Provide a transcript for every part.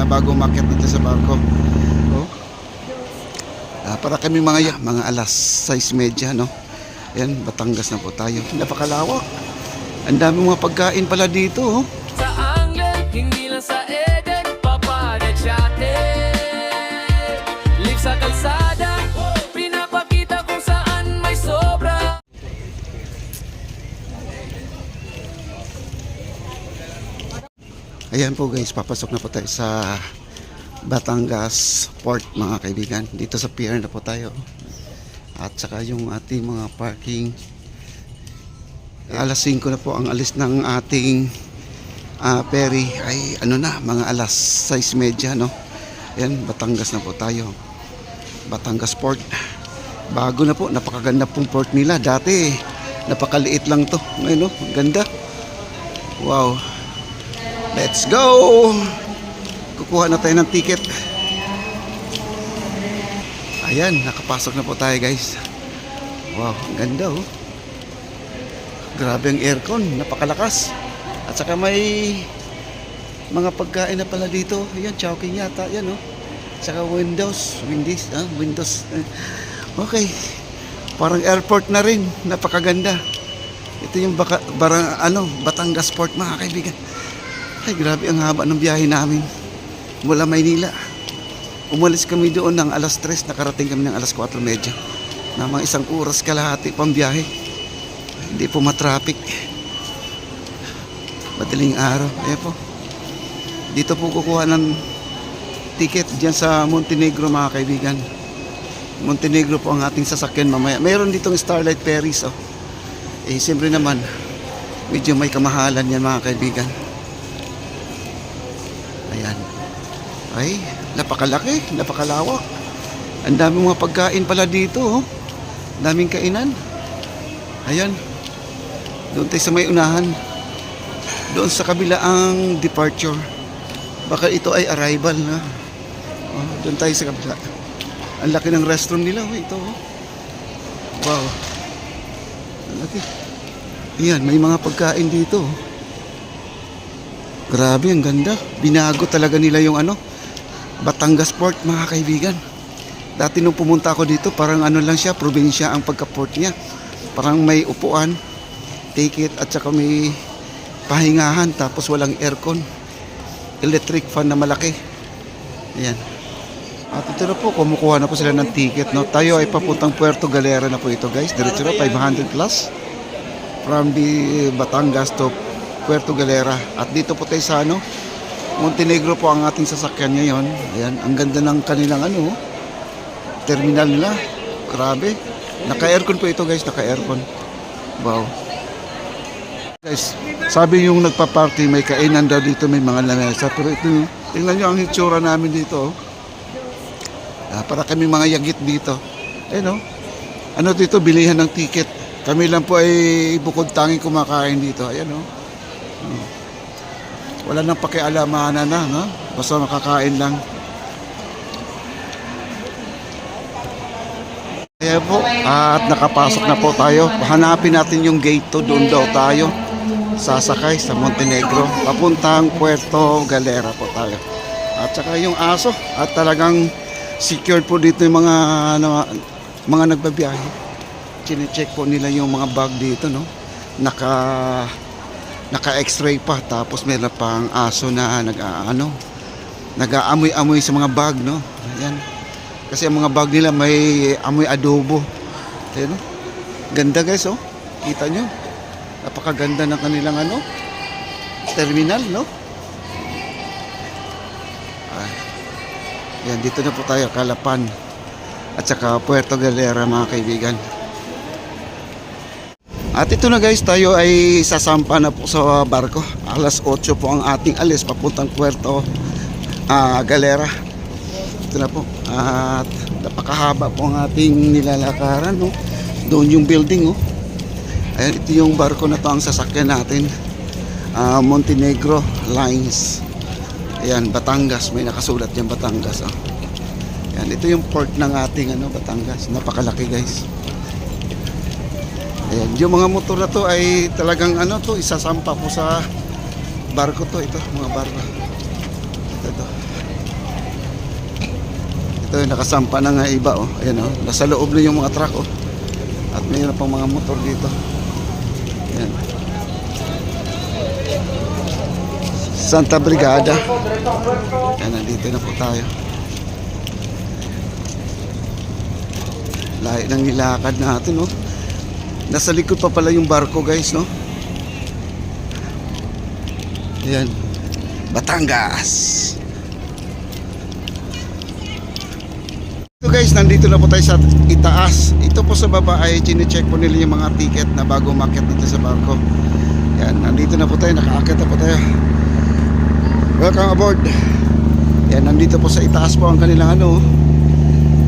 muna bago umakyat dito sa barko. Oh. Para kami mga alas 6:30, no? Ayan, Batangas na po tayo. Napakalawak. Ang dami mga pagkain pala dito, oh. Sa Angle, hindi lang sa Eden, papadachate. Live sa kalsada, pinapakita kung saan may sobra. Ayan po guys, papasok na po tayo sa Batangas Port, mga kaibigan. Dito sa pier na po tayo. At saka yung ating mga parking. Alas 5 na po ang alis ng ating ferry. Ay ano na, mga alas 6:30, no? Ayan, Batangas na po tayo. Batangas Port. Bago na po, napakaganda pong port nila. Dati, napakaliit lang to. Ngayon, no? Ganda. Wow. Let's go! Kukuha na tayo ng ticket. Ayan, nakapasok na po tayo guys. Wow, ang ganda oh. Grabe ang aircon, napakalakas. At saka may mga pagkain na pala dito. Ayan, Chowking yata, yan oh. Saka windows. Okay. Parang airport na rin, napakaganda. Ito yung Batangas Port, mga kaibigan. Ay, grabe ang haba ng biyahe namin mula Maynila. Umalis kami doon ng alas 3, nakarating kami ng alas 4:30. Na mga 1 oras kalahati pang biyahe. Hindi po matraffic. Madaling araw. Ayan po. Dito po kukuha ng ticket dyan sa Montenegro, mga kaibigan. Montenegro po ang ating sasakyan mamaya. Mayroon ditong Starlight Ferries. Oh. Eh, siyempre naman, medyo may kamahalan yan, mga kaibigan. Ayan. Ay, napakalaki, napakalawak. Ang daming mga pagkain pala dito, oh. Daming kainan. Ayan. Doon tayo sa may unahan. Doon sa kabila ang departure. Baka ito ay arrival na. Oh, doon tayo sa kabila. Ang laki ng restaurant nila, oh, ito, oh. Wow. Ang laki. Ayan, may mga pagkain dito, oh. Grabe, ang ganda. Binago talaga nila yung Batangas Port, mga kaibigan. Dati nung pumunta ako dito, parang lang siya, probinsya ang pagka-port niya. Parang may upuan, ticket, at saka may pahingahan, tapos walang aircon. Electric fan na malaki. Ayan. At ito na po, kumukuha na po sila ng ticket, no? Tayo ay papuntang Puerto Galera na po ito, guys. Diretso na, 500 plus. From the Batangas to Puerto Galera. At dito po tayo sa Montenegro po ang ating sasakyan ngayon. Ayan, ang ganda ng kanilang terminal nila. Grabe. Naka-aircon po ito, guys, naka-aircon. Wow. Guys, sabi yung nagpa-party, may kainan daw dito, may mga lamesa. Pero ito, tingnan nyo ang hitsura namin dito. Para kami mga yagit dito. Ayun, ano dito, bilihan ng ticket. Kami lang po ay bukod tanging kumakain dito. Ayan, wala nang pakialamanan na, no? Basta makakain lang. Kaya po, at nakapasok na po tayo. Hanapin natin yung gate to, doon daw tayo sasakay sa Montenegro. Papuntang Puerto Galera po tayo. At saka yung aso, at talagang secured po dito yung mga nagbabiyahe. Chine-check po nila yung mga bag dito, no? Naka-x-ray pa, tapos meron pang aso na nag-aamoy-amoy sa mga bag, no? Ayan. Kasi ang mga bag nila may amoy adobo. Ayan, no? Ganda, guys, oh. Kita nyo? Napakaganda ng kanilang terminal, no? Ayan, dito na po tayo, Calapan at saka Puerto Galera, mga kaibigan. At ito na, guys, tayo ay sasampa na po sa barko. Alas 8 po ang ating alis papuntang Puerto Galera. Ito na po. At napakahaba po ang ating nilalakaran, no? Doon yung building, oh. Ayan, ito yung barko na to ang sasakyan natin. Montenegro Lines. Ayan, Batangas. May nakasulat yan, Batangas, oh. Ayan, ito yung port ng ating Batangas. Napakalaki, guys. Ayan, yung mga motor na to ay talagang isasampa po sa barko to. Ito, mga barko. Ito. Ito yung nakasampa na nga iba oh. Ayan oh. Nasa loob na yung mga truck oh. At mayroon pang mga motor dito. Ayan. Santa Brigada. Ayan, nandito na po tayo. Lahat ng nilakad natin oh. Nasa likod pa pala yung barko guys no. Ayan. Batangas. So guys, nandito na po tayo sa itaas. Ito po sa baba ay chine-check po nila yung mga ticket na bago umakyat dito sa barko. Yan, nandito na po tayo, nakaakyat na po tayo. Welcome aboard. Yan, nandito po sa itaas po ang kanilang ano.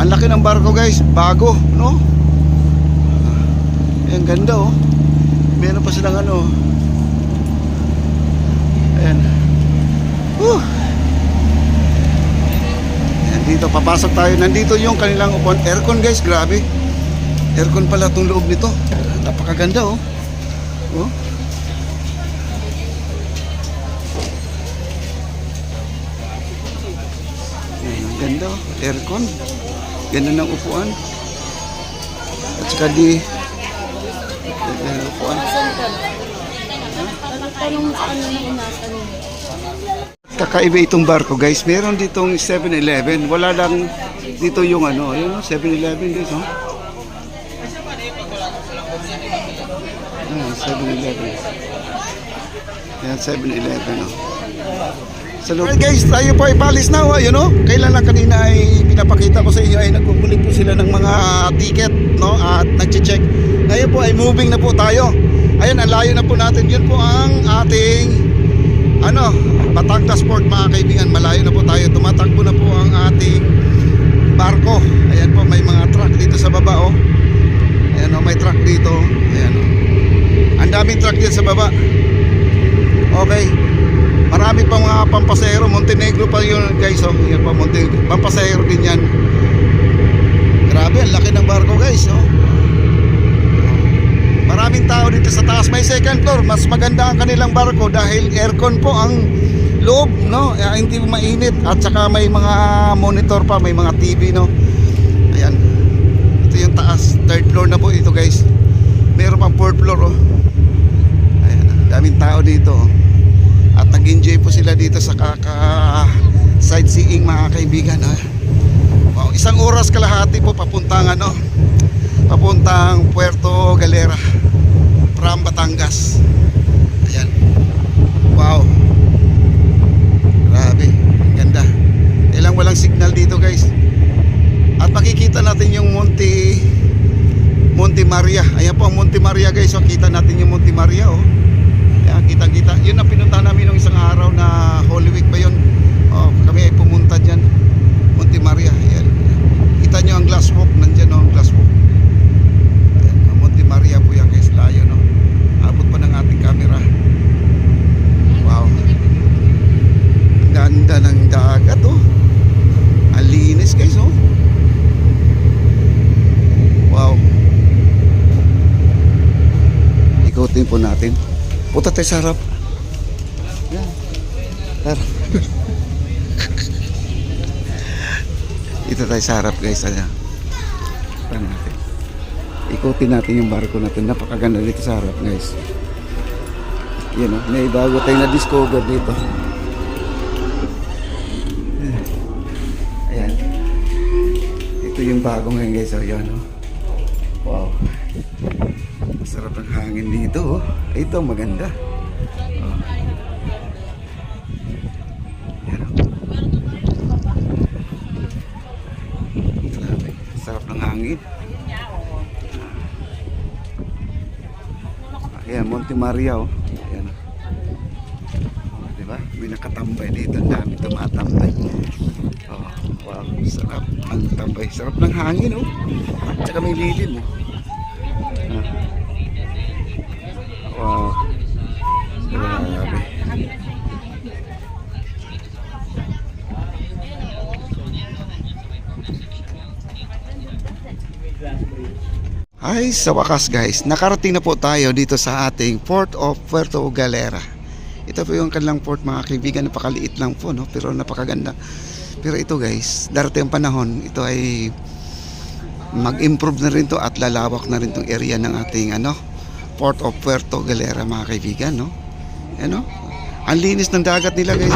Ang laki ng barko guys, bago, no? Ayan, ganda oh. Meron pa silang ano. Ayan. Dito papasok tayo. Nandito yung kanilang upuan. Aircon guys, grabe. Aircon pala itong loob nito. Napakaganda oh. Oh. Ayan, ang ganda oh. Aircon. Ganda ng upuan. At saka di ganda ng upuan. Tanong sa ano na inasan mo. Kakaiba itong barko guys. Meron ditong 7-Eleven. Wala lang dito yung ano. Ayun o, 7-Eleven dito. Ayan, 7-Eleven. Ayan, 7-Eleven o. So, alright guys, tayo po ay palis na o. Ayun o. Kailan lang kanina ay pinapakita ko sa inyo ay nagkukulit po sila ng mga ticket no? At nag-check. Ngayon po ay moving na po tayo. Ayun, ang layo na po natin. Yun po ang ating ano, Batangas Port mga kaibigan. Malayo na po tayo. Tumatakbo na po ang ating barko. Ayan po, may mga truck dito sa baba oh. Ayan oh, may truck dito. Ayan oh. Ang daming truck dito sa baba. Okay. Marami pang mga pampasahero. Montenegro pa yun guys oh. Ayan pa, Montenegro. Pampasahero din yan. Grabe, ang laki ng barko guys oh. Maraming tao dito sa taas. May second floor. Mas maganda ang kanilang barko dahil aircon po ang loob, no? Hindi mainit. At saka may mga monitor pa, may mga TV, no? Ayan. Ito yung taas. Third floor na po ito, guys. Meron pang fourth floor, oh. Ayan. Daming tao dito, oh. At nag-enjoy po sila dito sa sightseeing, mga kaibigan, oh. Wow. Isang oras kalahati po papuntang, ano? Papuntang Puerto Galera from Batangas. Ayan. Wow. Grabe. Ganda. Ilang walang signal dito guys. At makikita natin yung Monte Maria. Ayan po ang Monte Maria guys. So kita natin yung Monte Maria oh. Ayan, kita. Yun ang pinunta namin nung isang araw na Holy Week ba yun. Oh, kami ay pumunta dyan. Monte Maria. Ayan. Kita nyo ang glass walk. Nandyan oh, ang glass walk. Maria po yan guys, layo no. Abot pa ng ating camera. Wow. Ganda ng dagat oh. Ang linis guys oh. Wow. Ikutin po natin. Punta tayo sa harap. Yan. Tara. Ito tayo sa harap guys. Ayan. Tara natin. Ikutin natin yung barko natin. Napakaganda dito sa harap guys. Yan o, may bago tayong na-discover dito. Ayan. Ito yung bago ngayon guys. O yan o. Wow. Masarap ang hangin dito o. Ito maganda. O. Yan o. Grabe. Sarap ng hangin. Ayan, Monte Maria oh. Ayan oh. Diba? May nakatambay dito. Ang dami tumatambay. Oh, wow. Sarap ang tambay. Sarap ng hangin oh. Tsaka may lilim oh. Wow. Grabe. Ay, sa wakas guys, nakarating na po tayo dito sa ating Port of Puerto Galera. Ito Ito po yung kanilang port mga kaibigan, napakaliit lang po, no? Pero napakaganda. Pero ito guys, darating ang panahon, ito ay mag-improve na rin to at lalawak na rin tong area ng ating Port of Puerto Galera mga kaibigan, no? Ano? Ang linis ng dagat nila guys.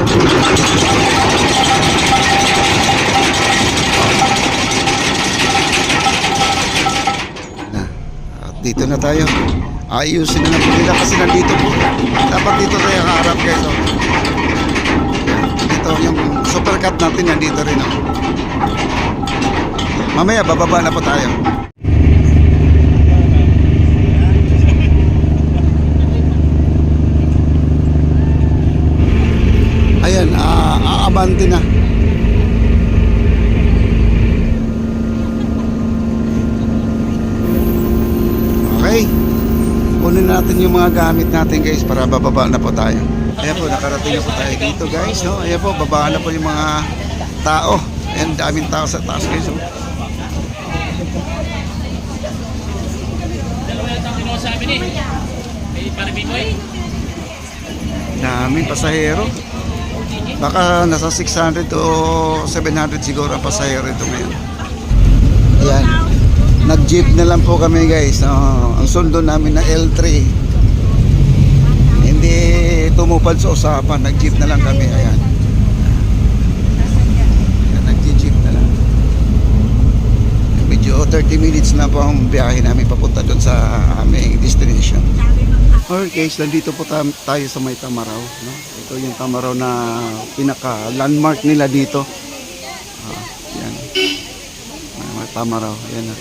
At dito na tayo. Ayusin na lang po nila kasi nandito po. Dapat dito tayo kaharap guys. Oh. Dito yung supercut natin nandito rin. Oh. Mamaya bababa na po tayo. Ayan, aabante na. Okay. Kunin natin yung mga gamit natin guys para bababa na po tayo. Ayan po, nakarating na po tayo dito guys. No? Ayan po, bababa na po yung mga tao. Ayan, daming tao sa taas guys. Oh. Daming pasahero. Baka nasa 600 to 700 siguro ang pasahero ito ngayon. Ayan. Nag-jeep na lang po kami guys. Ang sundo namin na L3. Hindi tumupad sa usapan. Nag-jeep na lang kami. Ayan. Ayan, nag-jeep na lang. Medyo 30 minutes na po ang biyahe namin papunta doon sa aming destination. Alright guys, nandito po tayo sa may Tamaraw, no? Ito yung Tamaraw na pinaka-landmark nila dito. Yan. May Tamaraw, yan na.